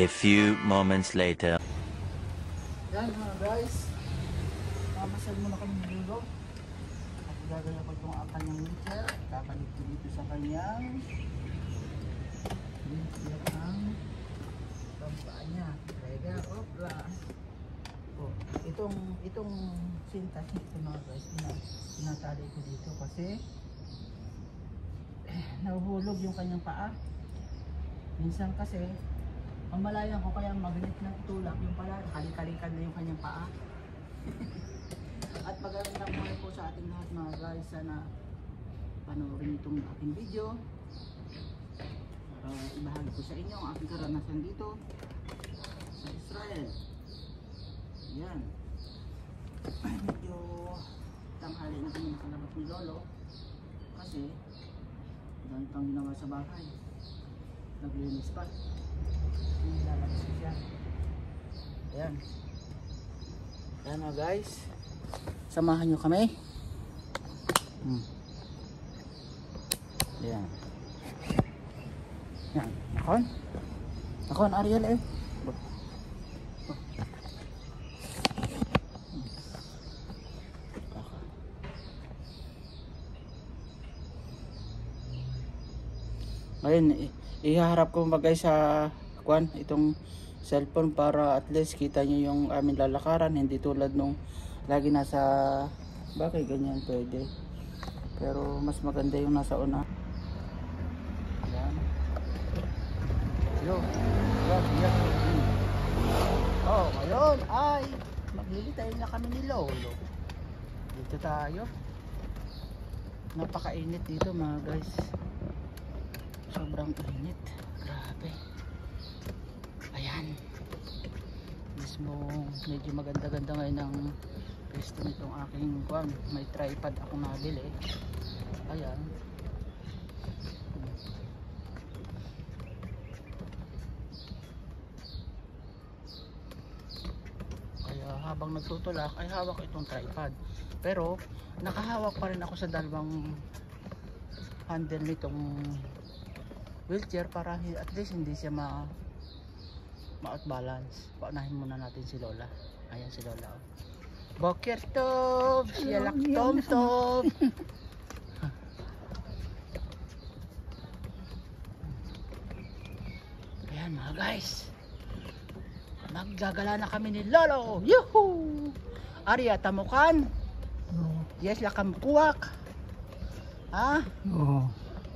A few moments later. Yan mga guys, mamasal muna kami dito. At gagaya ko itong kanyang wheelchair. Kakalit ko dito sa kanyang wheelchair ang paa niya. Kaya opla. Oh, itong sintas nito mga guys, tinatali ko dito kasi nahuhulog yung kanyang paa. Minsan kasi pamalayan ko kaya magalit ng itulak yung pala, kali-kalikan na yung kanyang paa. At magandang buhay po sa ating lahat mga guys. Sana panoorin itong aking video. Ibahagi ko sa inyo ang aking karanasan dito sa Israel. Yan. Medyo tanghali na kami nakalabas ni Lolo kasi dahil pang ginawa sa bahay. Naglinis pa. Lalabas ko siya. Ayan. Ayan mga guys. Samahan nyo kami. Ayan. Ayan. Nakon Ariel eh. Ngayon, ihaharap ko bagay sa itong cellphone para at least kita nyo yung aming lalakaran, hindi tulad nung lagi nasa bakay ganyan pwede, pero mas maganda yung nasa una. Ayan. Hello. Oh, ngayon ay maglilitay na kami ni Lolo. Dito tayo. Napakainit dito mga guys, sobrang init, grabe. Ayan, mismo medyo maganda-ganda ngayon ang pwesto nitong aking kwan. May tripod akong nabili. Ayan. Kaya habang nagtutulak ay hawak itong tripod, pero nakahawak pa rin ako sa dalawang handle nitong wheelchair para at least hindi siya ma-out balance. Paunahin muna natin si Lola. Ayan si Lola. Boker Tov! Siyalak Tom Tom! Ayan mga guys, maggagala na kami ni Lolo. Yuhuu! Arya tamukan? Yes, lakam kuwak. Ha? Oo.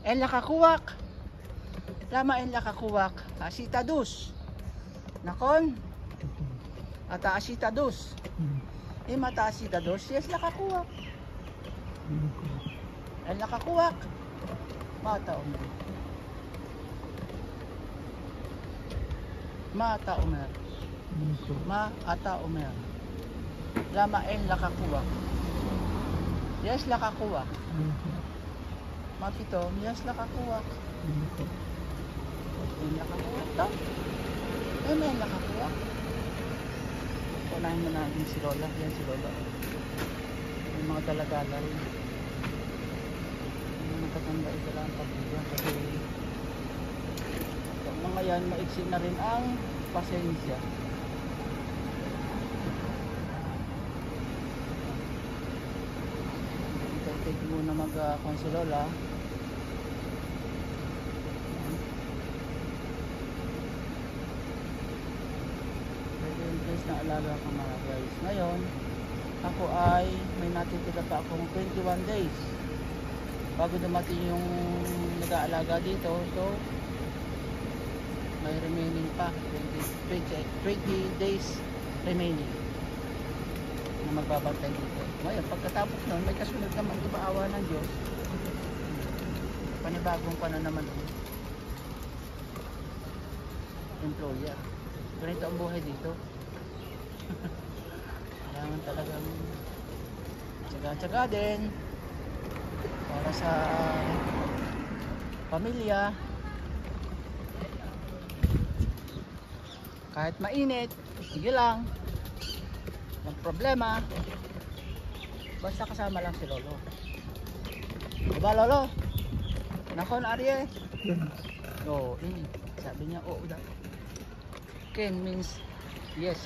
En lakakuwak. Lama en lakakuwak. Asita dus. Nakon? Ata asita dus. Mata asita dus. Yes, lakakuwak. En lakakuwak. Mata umer. Mata umer. Ma ata umer. Lama en lakakuwak. Yes, lakakuwak. Mapito, yes, lakakuwak. May nakakuwak to. May nakakuwak. Unahin mo natin si Lola. Yan si Lola. May mga dala-dala rin. May mga katanda ito lang pag-ibig. Kasi yung mga yan, maiksi na rin ang pasensya. Ito muna mag-kung si Lola. Na alaga ko mga guys. Ngayon ako ay may natitira pa akong 21 days bago dumating yung nag-aalaga dito, so may remaining pa 20 days remaining na magbabantay dito. Ngayon pagkatapos nun may kasunod naman, di ba, awa ng Diyos, panibagong pa na naman employer. Ganito ang buhay dito. Kailangan talagang tsaga-tsaga din para sa pamilya. Kahit mainit, sige lang, ang problema basta kasama lang si Lolo. Diba Lolo? Nakon Arye? Oo, sabi niya oo daw. Ken means yes.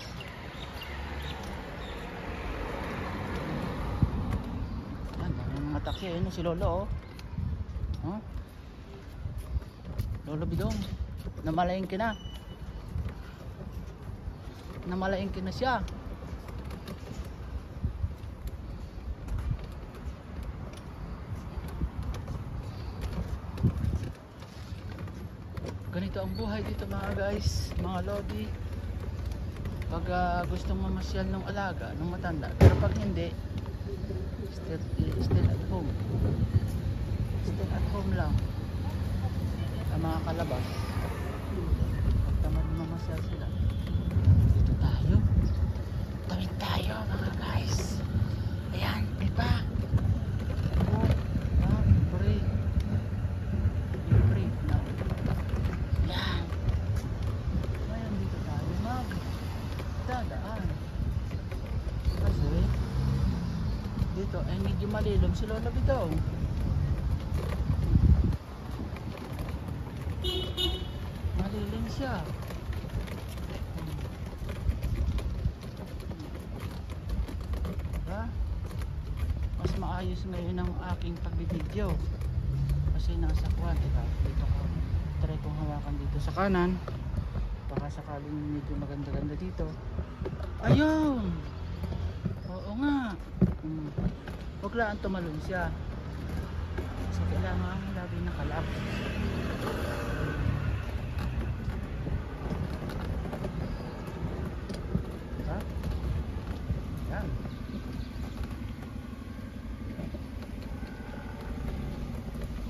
Yan, may mga taxi. Ayun si Lolo, oh. Huh? Lolo Bidong. Namalengke na. Namalengke na siya. Ganito ang buhay dito mga guys, mga lodi. Pag gustong mamasyal ng alaga, ng matanda. Pero pag hindi, still at home. Still at home lang. Ang mga kalabas. Tamad mamasyal sila. Dito tayo. Tawid tayo mga guys. Ayan, diba? Oh, free. Free na. Yan. Ngayon dito tayo dadaan. Kasi dito ay medyo malilom si Lola Bidong. Malilim siya. Diba? Mas maayos ngayon ang aking pagbibideo. Kasi nasa kuwan, diba? Dito ko try kong hawakan dito sa kanan. Baka sakaling medyo maganda-ganda dito. Ayun! Oo nga. Huwag lang tumalon siya. Kasi kailangan lagi nakalap. Ha? Yan.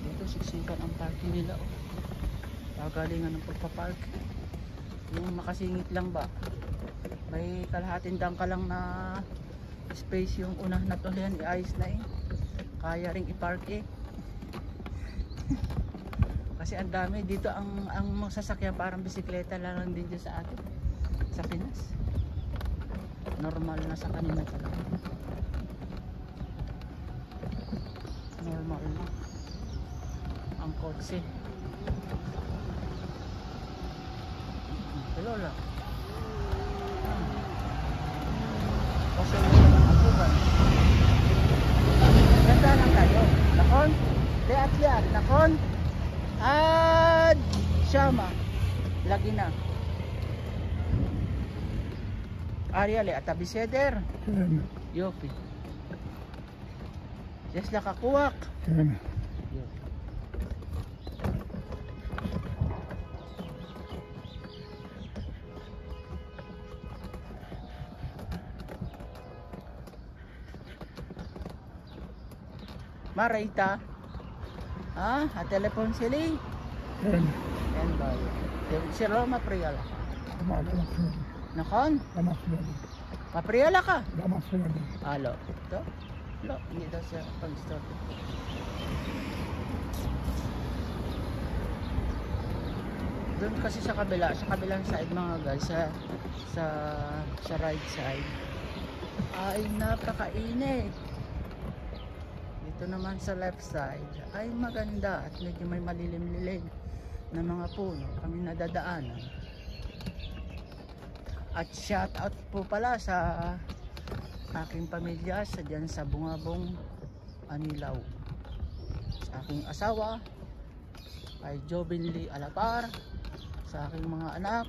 Dito siksikan ang parking nila, oh. Pagalingan ng pagpapark. Yung makasingit lang ba, may kalahating dangka lang na space yung unang natulihan, iayos na eh. Kaya ring i-park eh. Kasi ang dami dito, ang sasakyan parang bisikleta lang din dyan sa atin sa Pinas. Normal na sa kanila talaga. Normal na ang kotse. Lola. Kasi may apukan. Ganda lang tayo. Nakon? Liat liat. Nakon? Ad Shama. Lagi na. Arya liat. Abiseder. Yopi. Yes lang kakuwak. Maraita. Ah, a telepon sili. Yan ba? Si Roma Priala. Nakon? Mapriala ka? Alo. Ito? Lo, hindi daw siya pag-start. Doon kasi sa kabilang side mga guys, sa right side ay napakainit. Dito naman sa left side ay maganda at medyo may malilim-lilim na mga puno kami nadadaanan. At shout out po pala sa aking pamilya sa dyan sa Bungabong, Anilaw. Sa aking asawa ay Jovinly Alapar, sa aking mga anak.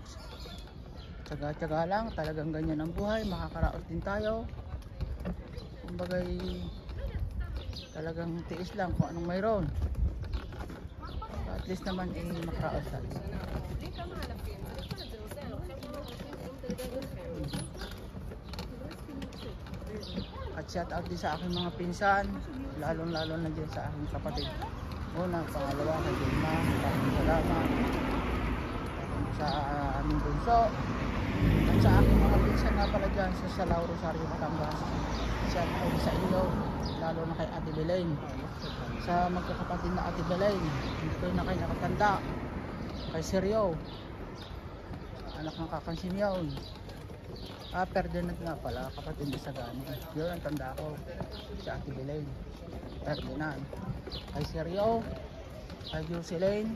Tsaga-tsaga lang, talagang ganyan ang buhay, makakaraos din tayo. Kumbagay talagang tiis lang kung anong mayroon. At least naman makaraos tayo. At shout out din sa aking mga pinsan, lalong-lalo na dyan sa aking kapatid. Una, pangalawa kay Dilma, maraming salamat. Sa aming bunso. At sa aking mga pinsan nga pala dyan sa Salao, Rosario, Batangas. Shout out sa inyo, lalo na kay Ate Belen. Sa magkakapatid na Ate Belen, dito na kayo nakatanda. Kay Seryo, anak ng kakansin yun. Ferdinand nga pala, kapatid ni Sagani. Yun ang tanda ko, si Ate Belen. Ferdinand. Kay Seryo, kay Jocelyn,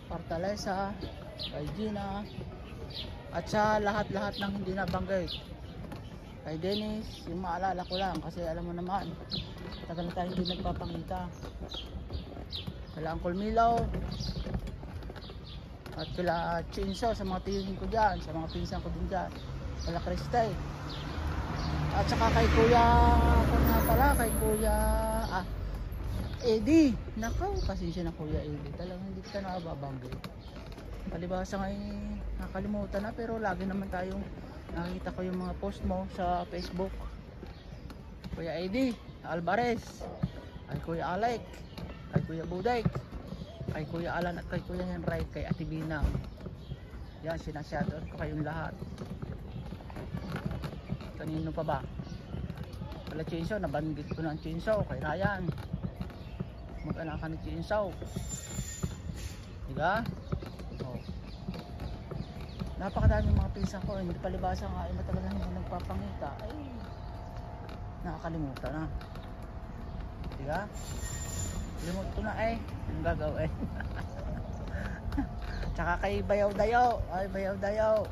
Fortaleza, kay Gina, at sa lahat-lahat ng hindi nabanggit. Kay Dennis, yung maalala ko lang kasi alam mo naman, tagal na tayo hindi nagpapakita. Kala Uncle Milaw, at kila Chinso sa mga tiyuhin ko dyan, sa mga pinsan ko din dyan, kala Kristay, at saka kay Kuya, kung nga pala, kay Kuya Eddie. Nakaw, pasensya na Kuya Eddie, talagang hindi kita nababanggit. Palibasa nga nakalimutan na, pero lagi naman tayong nakikita ko yung mga post mo sa Facebook. Kuya Eddie Alvarez, kay Kuya Alec, kay Kuya Buday, kay Kuya Alan at kay Kuya Henry, kay Ate Binang. Yan, sinashoutout ko kayong lahat. Kanino pa ba? Wala Chinso, nabanggit ko ng Chinso, kay Ryan. Mag-anakan ni Chinso. Diba? Oh. Napakadaming mga pinsan ko, hindi palibasa nga, matagal na hindi nagpapangita, ay nakakalimutan na. Diba? Limot ko na ang gagawin. Tsaka kay Bayaw Dayo, ay Bayaw Dayo,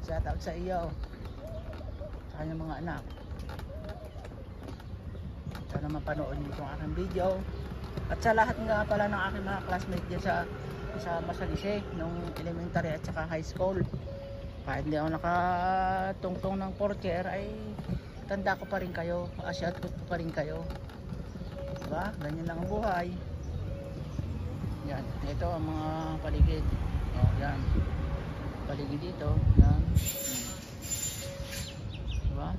shout out sa iyo, sa kanyang mga anak. Sana mapanood niyo itong aking video. At sa lahat nga pala ng aking mga classmates dyan sa Masalise nung elementary at saka high school, kahit hindi ako nakatungtong ng 4th year, ay tanda ko pa rin kayo, shout out ko pa rin kayo. Diba? Ganyan lang ang buhay. Yan, ito ang mga paligid. Oh, yan. Paligid dito, yan. Diba?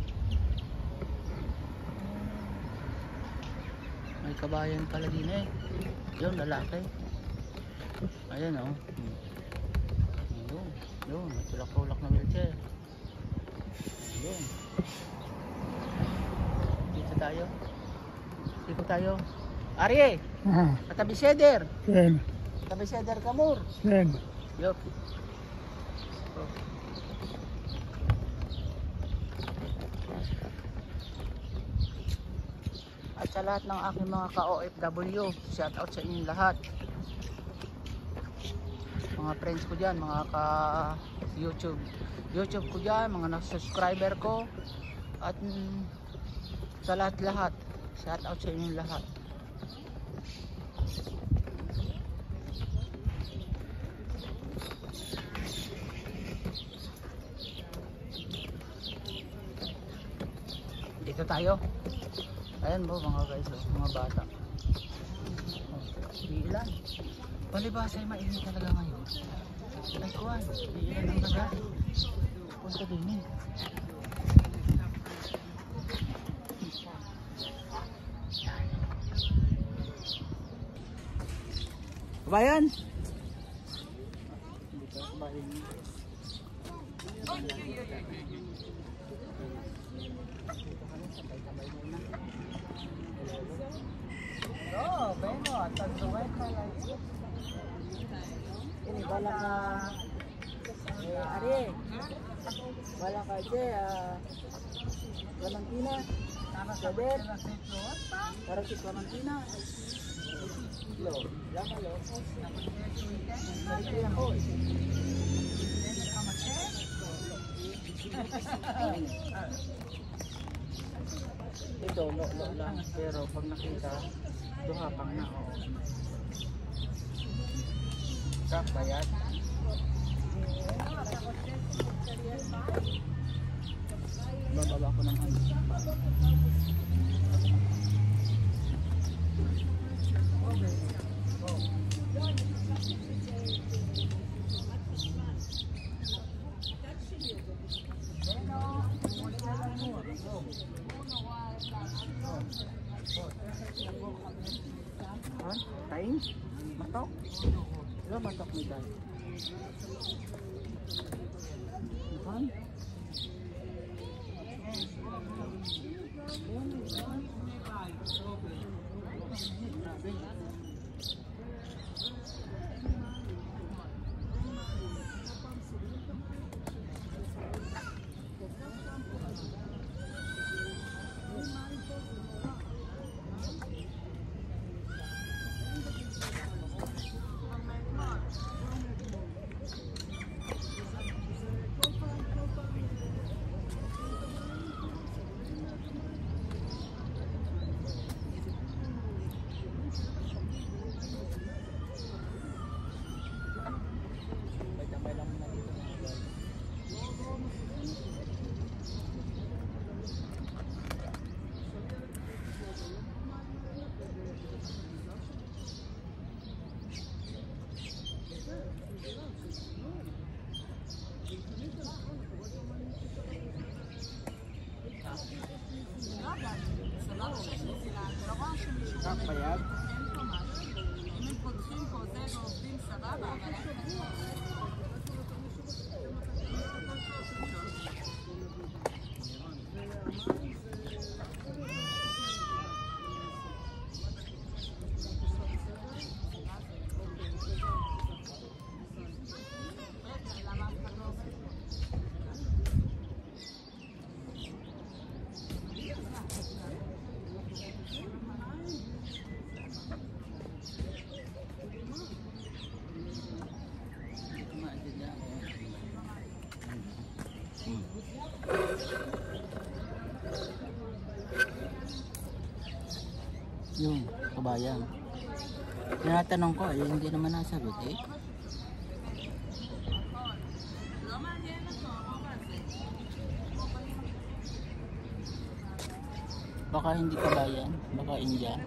May kabayan pala din yun, lalaki. Ayan oh. Yun, may tulak-tulak na wheelchair. Yun. Dito tayo. Dito tayo. Arye! Katabi Seder! Sen, Katabi Seder Kamur! sen. Yup. At sa lahat ng aking mga ka-OFW, shout out sa inyong lahat. Mga friends ko dyan, mga ka-YouTube ko dyan, mga subscriber ko, at sa lahat-lahat, shout out sa inyong lahat. Dito tayo. Ayan mo mga guys, mga bata. Ilan? Palibasa ay mainit talaga ngayon. Ay kuwan, ilan ang taga. Punta din eh. Bayan! Dito, bayan. Oh, bueno, tanduan ka lang. Ini bala ka Ari. Bala ka Clementina. Saber. Para si Clementina. Lo, llámalo. Ito, lo lang. Pero pag nakita, duhapang na. Sak, bayad. Bababa ko ng hangin. Kain? Matok? Ano matok ni Dan? Ikan? Kakbayag. Yung kabayan. Tinatanong ko, eh, hindi naman nasagot eh. Baka hindi kabayan, baka India.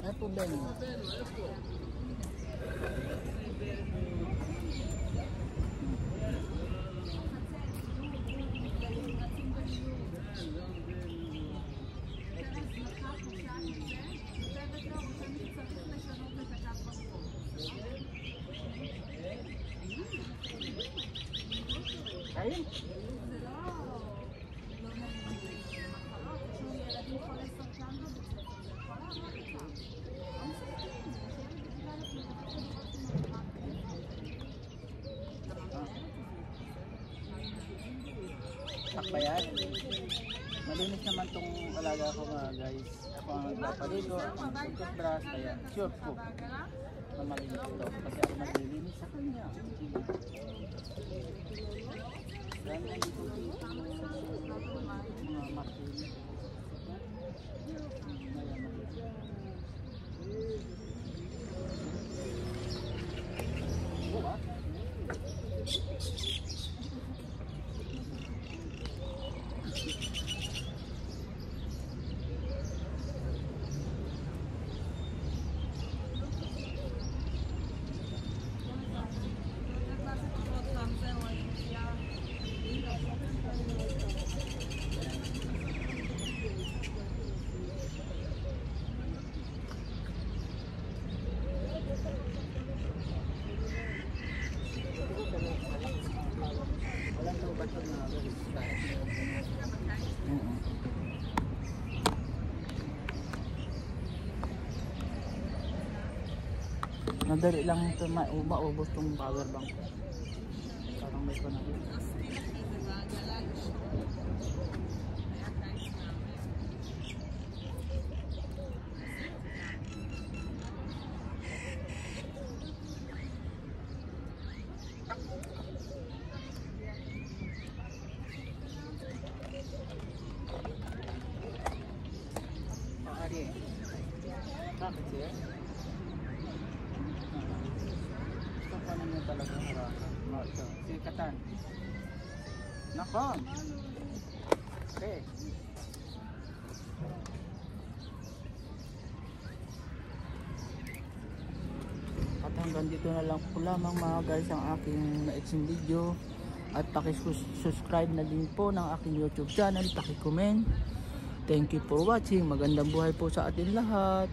Ano po ba yun? Ayun. Sakbayan. Malinis naman tong alaga ko mga guys. Ako ang nagpapaligo, ang pagkabras, kaya sure po na malinis ito. Kasi ako naglilinis sa kanya. Dahil nandito mga martin. Buka? Madali lang ito maubos itong power bank. Parang may panahon. Ari, bakit siya? Ano niya talaga harapan? Ito, sikatan. Nako! Okay. At hanggang dito na lang po lamang mga guys ang aking maiksing video. At pakisubscribe na din po ng aking YouTube channel. Pakicomment. Thank you for watching. Magandang buhay po sa atin lahat.